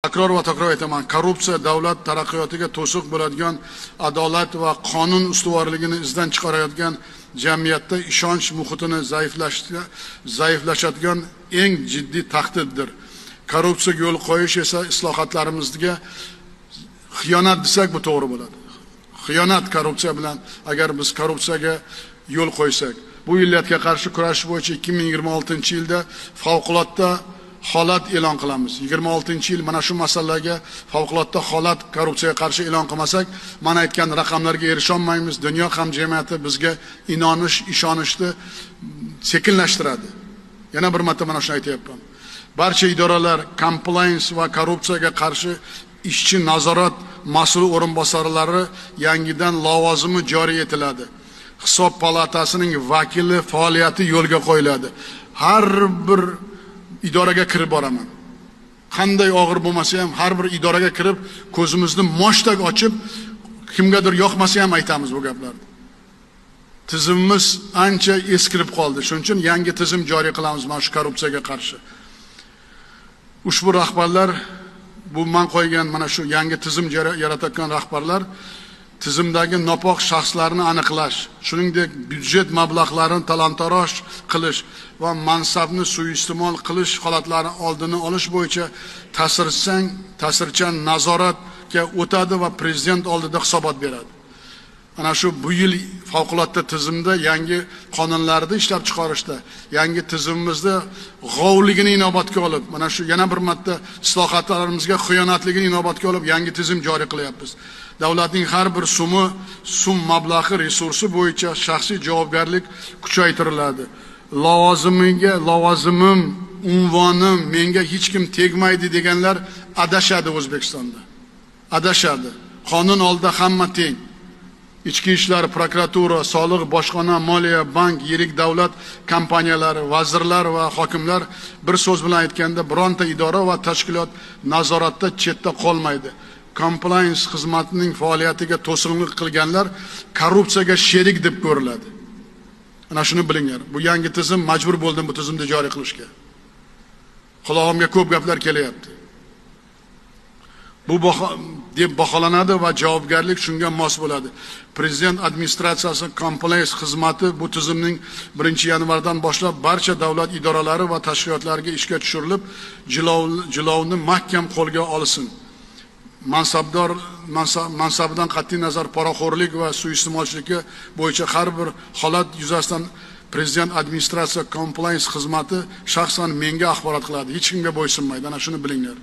Takror va takror aytaman, korrupsiya davlat taraqqiyotiga to'siq bo'ladigan, adolat va qonun ustuvorligini izdan chiqarayotgan, jamiyatda ishonch muhitini zaiflashadigan eng jiddiy tahdiddir. Korrupsiyaga yo'l qo'yish esa islohotlarimizga xiyonat desak bu to'g'ri bo'ladi. Xiyonat korrupsiya bilan agar biz korrupsiyaga yo'l qo'ysak, bu illatga qarshi kurashish bo'yicha 2026-yilda favqulodda holat e'lon qilamiz. 26-yil mana shu masalalarga favqulodda holat korrupsiyaga qarshi e'lon qilmasak, mana aytgan raqamlarga erisha olmaymiz. Dunyo hamjamiyati bizga ishonishni sekinlashtiradi. Yana bir marta mana shuni aytayapman. Barcha idoralar compliance va korrupsiyaga qarshi ishchi nazorat mas'ul o'rinbosarlari yangidan lavozimi joriy etiladi. Hisob palatasining vakili faoliyati yo'lga qo'yiladi. Har bir idoraga kirib boraman. Qanday og'ir bo'lmasa ham har bir idoraga kirib ko'zimizni moshtak ochib, kimgadir yoqmasa ham aytamiz bu gaplarni. Tizimimiz ancha eskirib qoldi. Shuning uchun yangi tizim joriy qilamiz mana shu korrupsiyaga qarshi. Ushbu rahbarlar, bu men qo'ygan mana shu yangi tizim yaratayotgan rahbarlar tizimdagi nopok shaxslarni aniqlash, shuningdek byudjet mablag'larini talon-taroj qilish va mansabni suiiste'mol qilish holatlari oldini olish bo'yicha ta'sirchan nazoratga o'tadi va prezident oldida hisobot beradi. Ana shu bu yil favqulodda tizimda yangi qonunlarni ishlab chiqarishda, yangi tizimimizda g'ovligini inobatga olib, mana shu yana bir marta islohotlarimizga xiyonatligini inobatga olib yangi tizim joriy qilyapmiz. Davlatning har bir so'm mablag'i resursi bo'yicha shaxsiy javobgarlik kuchaytiriladi. Lavozimim, unvonim menga hech kim tegmaydi deganlar adashadi O'zbekistonda. Adashadi. Qonun oldida hamma teng. Ichki ishlar, prokuratura, soliq, bojxona, moliya, bank, yirik davlat kompaniyalari, vazirlar va hokimlar bir so'z bilan aytganda bironta idora va tashkilot nazoratda chetda qolmaydi. Compliance xizmatining faoliyatiga to'sqinlik qilganlar korrupsiyaga sherik deb ko'riladi. Ana shuni bilinglar. Bu yangi tizim majbur bo'ldim bu tizimni joriy qilishga. Qulog'imga ko'p gaplar kelyapti. Bu deb baholanadi va javobgarlik shunga mos bo'ladi. Prezident administratsiyasi compliance xizmati bu tizimning 1-yanvardan boshlab barcha davlat idoralari va tashkilotlariga ishga tushirilib, jilovni mahkam qo'lga olsin. Mansabidan qat'iy nazar poraxo'rlik va suiiste'molchilikka bo'yicha har bir holat yuzasidan Prezident administratsiya compliance xizmati shaxsan menga axborot qiladi. Hech kimga bo'ysunmaydi. Ana shuni bilinglar.